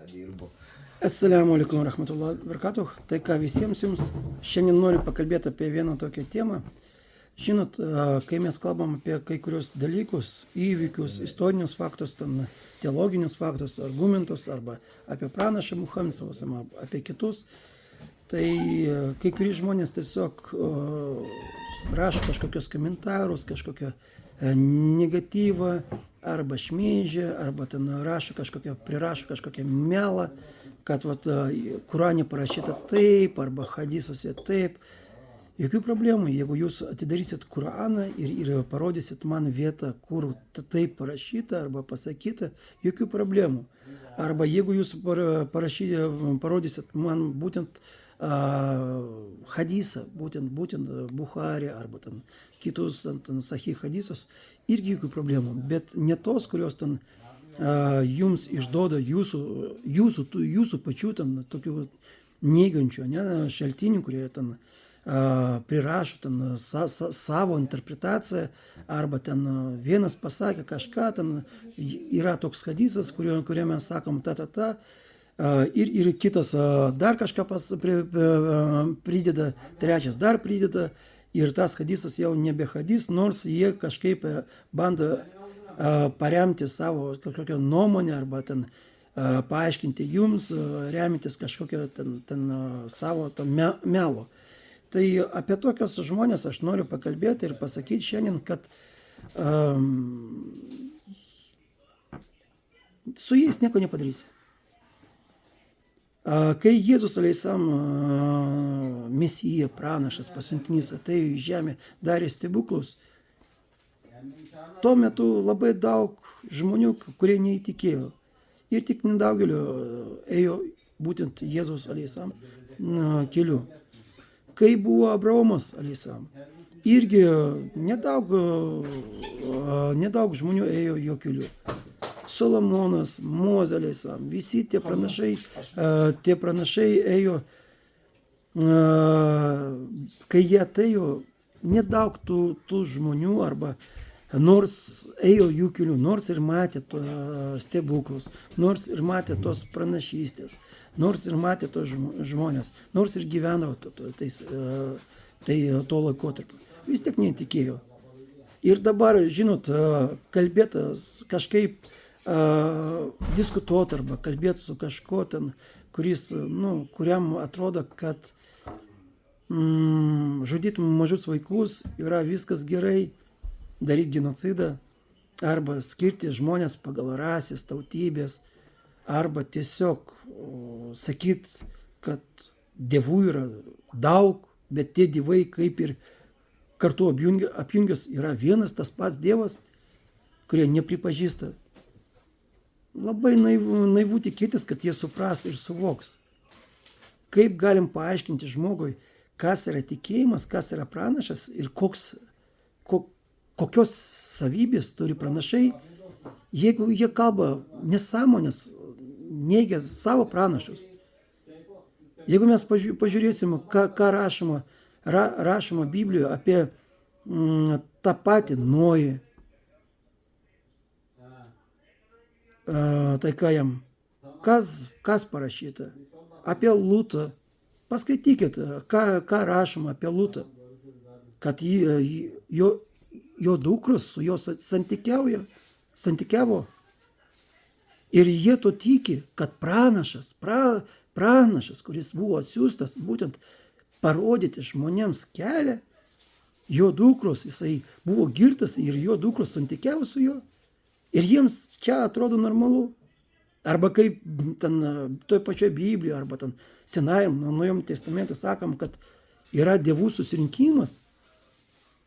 dirbu. Assalamu alaikum warahmatullahi wabarakatuh. Tai ką visiems jums. Šiandien noriu pakalbėti apie vieną tokią temą. Žinot, kai mes kalbam apie kai kurios dalykus, įvykius, istorinius faktus, ten, teologinius faktus, argumentus, arba apie pranašą Muhamedą sallallahu apie kitus, tai kai kurie žmonės tiesiog rašo kažkokius komentarus, kažkokią negatyvą, arba šmeižia, arba ten prirašo kažkokią melą, kad vat, Kurane parašyta taip, arba hadisuose taip. Jokių problemų, jeigu jūs atidarysit Kuraną ir parodysit man vietą, kur taip parašyta arba pasakyta, jokių problemų. Arba jeigu jūs parodysit man būtent hadisą, būtent Bukhari arba ten kitus sahih hadisus, irgi jokių problemų. Bet ne tos, kurios ten jums išduoda jūsų pačių ten tokių neigiančių šaltinių, kurie ten prirašo ten savo interpretaciją, arba ten vienas pasakė kažką, ten yra toks hadisas, kurio mes sakom ir kitas dar kažką prideda, trečias dar prideda, ir tas hadisas jau nebe hadis, nors jie kažkaip bando paremti savo kažkokią nuomonę arba ten paaiškinti jums, remintis kažkokio ten savo melo. Tai apie tokios žmonės aš noriu pakalbėti ir pasakyti šiandien, kad su jais nieko nepadarysi. Kai Jėzus aleisam Mesija, pranašas, pasiuntinys atėjo į žemę, darė stebuklus, tuo metu labai daug žmonių, kurie neįtikėjo. Ir tik nedaugelio ėjo būtent Jėzus aleisam keliu. Kai buvo Abraomas aleisam, irgi nedaug žmonių ėjo jo keliu. Solomonas, Mozė aleisam, visi tie pranašai ėjo, kai jie atėjo, nedaug tų žmonių arba nors ėjo jų keliu, nors ir matė stebuklus, nors ir matė tos pranašystės, nors ir matė tos žmonės, nors ir gyveno to laikotarpiu. Vis tiek netikėjo. Ir dabar, žinot, kalbėtas kažkaip diskutuoti arba kalbėti su kažkuo ten, kuriam atrodo, kad žudyti mažus vaikus yra viskas gerai, daryti genocidą, arba skirti žmonės pagal rasės, tautybės, arba tiesiog sakyti, kad dievų yra daug, bet tie dievai kaip ir kartu apjungęs yra vienas tas pats dievas, kurie nepripažįsta. Labai naivu tikėtis, kad jie supras ir suvoks. Kaip galim paaiškinti žmogui, kas yra tikėjimas, kas yra pranašas ir kokios savybės turi pranašai, jeigu jie kalba nesąmonės, neigia savo pranašus. Jeigu mes pažiūrėsim, ką rašoma Biblijoje apie tą patį Nojų, tai ką jam, kas parašyta, apie Lutą, paskaitykit, ką rašoma apie Lutą, kad jo dukros su juo santykiavo ir jie to tiki, kad pranašas, kuris buvo siųstas būtent parodyti žmonėms kelią, jo dukros, jisai buvo girtas ir jo dukros santykiavo su juo. Ir jiems čia atrodo normalu. Arba kaip ten toj pačioj Biblijoje, arba ten Senajam, Naujam testamente sakom, kad yra dievų susirinkimas.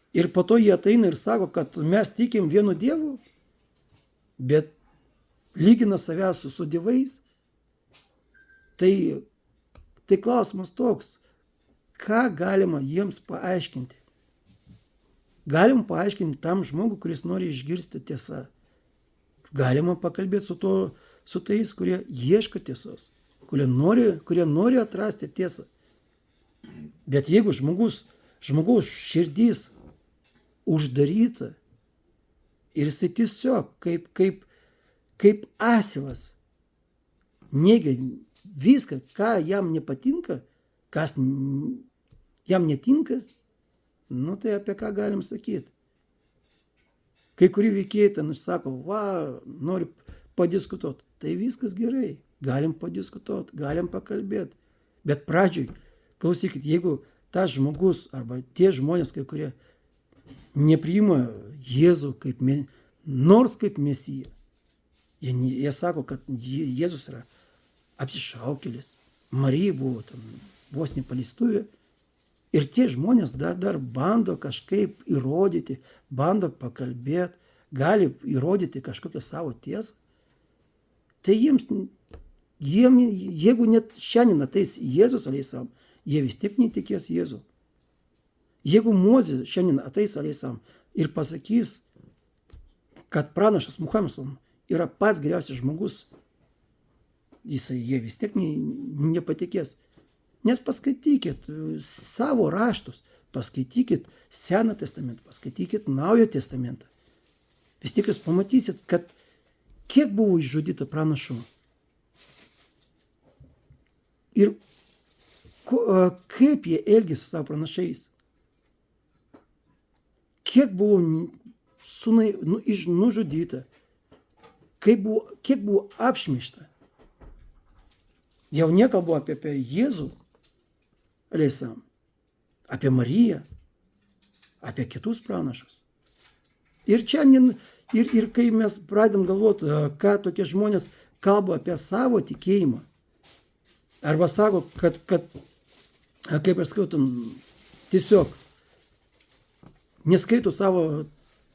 Ir po to jie ateina ir sako, kad mes tikim vienu dievu, bet lygina save su dievais. Tai klausimas toks, ką galima jiems paaiškinti? Galim paaiškinti tam žmogui, kuris nori išgirsti tiesą. Galima pakalbėti su tais, kurie ieško tiesos, kurie nori atrasti tiesą. Bet jeigu žmogaus širdys uždaryta ir jisai tiesiog kaip asilas neigia viską, ką jam nepatinka, kas jam netinka, nu tai apie ką galim sakyti. Kai kurie veikėjai ten sako, va, noriu padiskutuoti. Tai viskas gerai, galim padiskutuoti, galim pakalbėti. Bet pradžioj, klausykit, jeigu tas žmogus arba tie žmonės, kai kurie nepriima Jėzų kaip nors kaip Mesiją, jie sako, kad Jėzus yra apsišaukėlis, Marija buvo ten vos nepaleistuvė. Ir tie žmonės dar bando kažkaip įrodyti, bando pakalbėti, gali įrodyti kažkokią savo tiesą. Tai jeigu net šiandien ateis Jėzus aleisam, jie vis tiek netikės Jėzų. Jeigu Mozė šiandien ateis aleisam ir pasakys, kad pranašas Muhamedas yra pats geriausias žmogus, jie vis tiek nepatikės. Nes paskaitykit savo raštus, paskaitykit Seną testamentą, paskaitykit Naują testamentą. Vis tiek jūs pamatysit, kad kiek buvo išžudyta pranašų. Ir kaip jie elgėsi savo pranašais. Kiek buvo nužudyta, kiek buvo apšmeižta. Jau nekalbu apie Jėzų, aleisam, apie Mariją, apie kitus pranašus. Ir čia, ir kai mes pradedam galvoti, ką tokie žmonės kalba apie savo tikėjimą, arba sako, kad kaip aš skaitom, tiesiog neskaito savo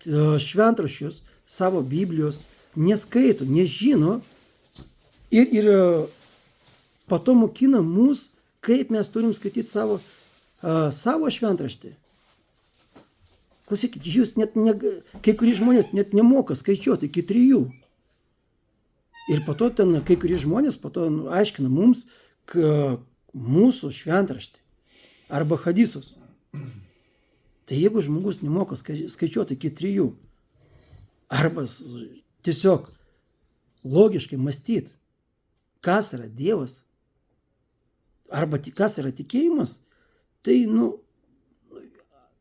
šventraščius, savo Biblijos, neskaito, nežino ir po to mokina mus, kaip mes turim skaityti savo šventraštį. Klausykit, jūs kai kurie žmonės net nemoka skaičiuoti iki 3. Ir po to ten kai kurie žmonės aiškina mums mūsų šventraštį arba hadisus. Tai jeigu žmogus nemoka skaičiuoti iki 3 arba tiesiog logiškai mąstyti, kas yra Dievas, arba kas yra tikėjimas, tai,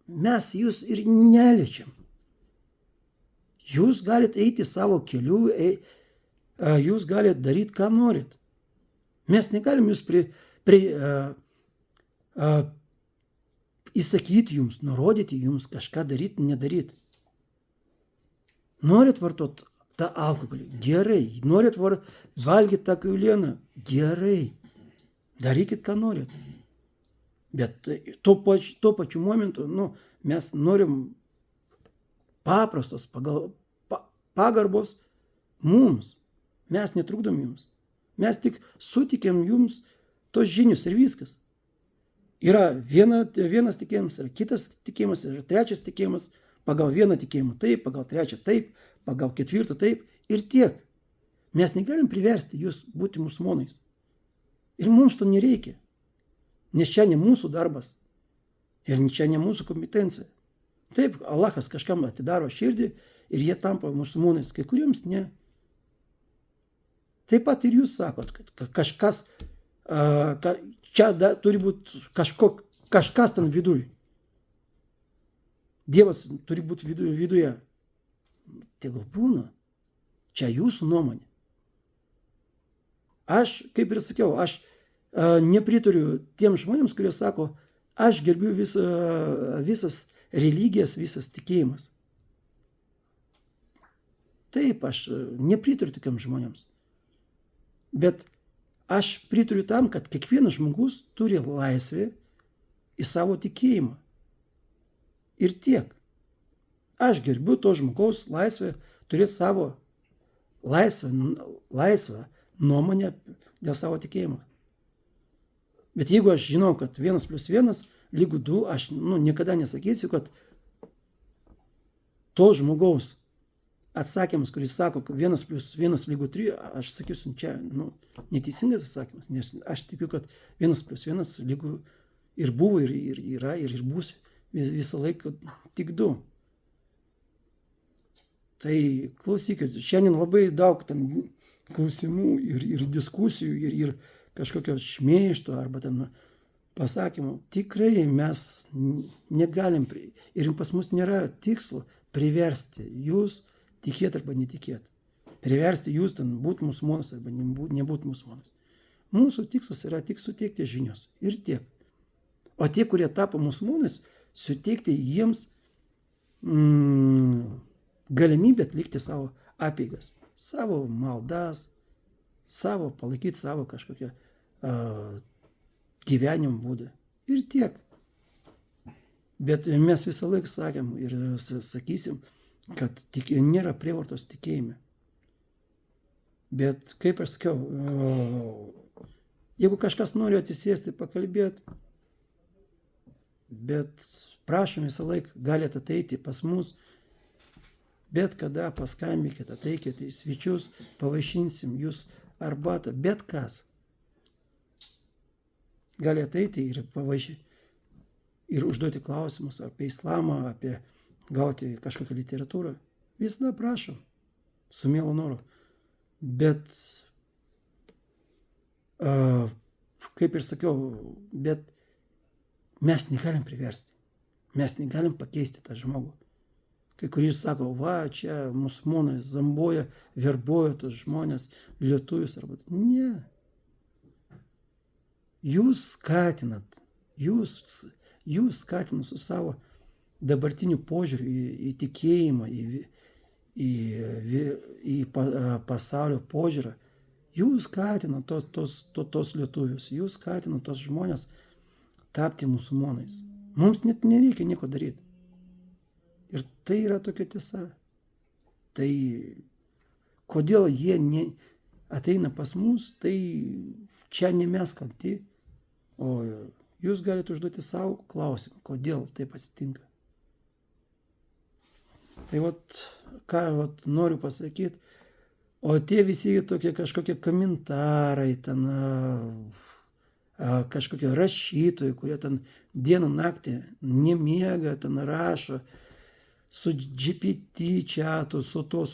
mes jūs ir neliečiam. Jūs galite eiti savo keliu, jūs galite daryti, ką norit. Mes negalim jūs įsakyti jums, nurodyti jums kažką daryti, nedaryti. Norit vartot tą alkoholį, gerai. Norit valgyti tą kiaulieną, gerai. Darykit, ką norit. Bet tuo pačiu momentu, mes norim paprastos pagarbos mums. Mes netrukdom jums. Mes tik sutikėm jums tos žinius ir viskas. Yra vienas tikėjimas, yra kitas tikėjimas, yra trečias tikėjimas, pagal vieną tikėjimą taip, pagal trečią taip, pagal ketvirtą taip ir tiek. Mes negalim priversti jūs būti musulmonais. Ir mums to nereikia. Nes čia ne mūsų darbas. Ir čia ne mūsų kompetencija. Taip, Allahas kažkam atidaro širdį ir jie tampa musulmonais, kai kuriems ne. Taip pat ir jūs sakot, kad kažkas, čia turi būti kažkas ten viduj. Dievas turi būti viduje. Tegul būna. Čia jūsų nuomonė. Aš, kaip ir sakiau, aš nepritariu tiem žmonėms, kurie sako, aš gerbiu visas religijas, visas tikėjimas. Taip, aš nepritariu tokiam žmonėms. Bet aš pritariu tam, kad kiekvienas žmogus turi laisvę į savo tikėjimą. Ir tiek. Aš gerbiu to žmogaus laisvę turėti savo laisvą nuomonę dėl savo tikėjimo. Bet jeigu aš žinau, kad 1+1 lygu 2, aš niekada nesakysiu, kad to žmogaus atsakymas, kuris sako, kad 1+1 lygu 3, aš sakysiu, čia neteisingas atsakymas, nes aš tikiu, kad 1+1 lygu ir buvo, ir yra, ir bus visą laiką tik 2. Tai klausykit, šiandien labai daug ten klausimų ir diskusijų ir kažkokio šmeižto arba ten pasakymų. Tikrai mes negalim, ir pas mus nėra tikslo priversti jūs tikėti arba netikėti. Priversti jūs ten būti musulmonas arba nebūti musulmonas. Mūsų tikslas yra tik suteikti žinios ir tiek. O tie, kurie tapo musulmonais, suteikti jiems galimybę atlikti savo apeigas, savo maldas, palaikyti savo kažkokią gyvenimo būdą. Ir tiek. Bet mes visą laiką sakėm ir sakysim, kad nėra prievartos tikėjime. Bet kaip aš sakiau, jeigu kažkas nori atsisėsti, pakalbėti, bet prašom visą laiką, galite ateiti pas mus, bet kada paskambinkite, ateikite į svečius, pavaišinsim jūs arbatą, bet kas. Gali ateiti ir pavaišinti, ir užduoti klausimus apie islamą, apie gauti kažkokią literatūrą. Visada prašom, su mielu noru. Bet, kaip ir sakiau, bet mes negalim priversti. Mes negalim pakeisti tą žmogų. Kai kuris sako, va, čia musulmonai zamboja, verboja tos žmonės, lietuvius arba... Ne. Jūs skatinat su savo dabartiniu požiūriu į tikėjimą, į pasaulio požiūrą. Jūs skatinat tos lietuvius, jūs skatinat tos žmonės tapti musulmonais. Mums net nereikia nieko daryti. Ir tai yra tokia tiesa. Tai kodėl jie ateina pas mus, tai čia ne mes kalti, o jūs galite užduoti savo klausimą, kodėl taip atsitinka. Tai ką noriu pasakyti, o tie visi tokie kažkokie komentarai, ten kažkokie rašytojai, kurie ten dieną naktį nemiega, ten rašo, su GPT čiatu, su to,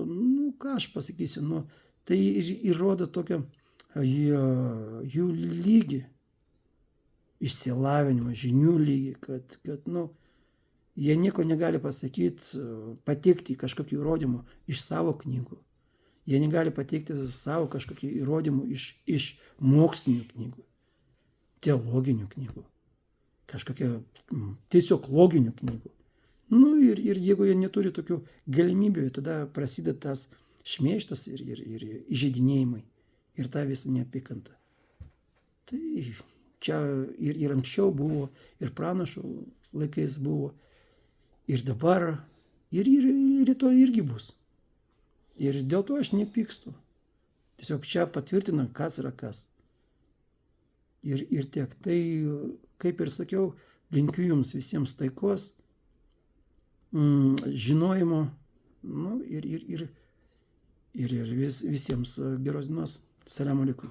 nu ką aš pasakysiu, tai įrodo tokio jų lygį, išsilavinimo, žinių lygį, kad jie nieko negali pasakyti, pateikti kažkokių įrodymų iš savo knygų. Jie negali pateikti savo kažkokių įrodymų iš mokslinių knygų, teologinių knygų, kažkokių tiesiog loginių knygų. Ir jeigu jie neturi tokių galimybių, tada prasideda tas šmeižtas ir įžeidinėjimai ir ta visa neapykanta. Tai čia ir anksčiau buvo, ir pranašų laikais buvo, ir dabar, ir rytoj irgi bus. Ir dėl to aš nepykstu. Tiesiog čia patvirtina, kas yra kas. Ir tiek. Tai, kaip ir sakiau, linkiu jums visiems taikos, žinojimo, ir visiems geros dienos. Salam alaikum.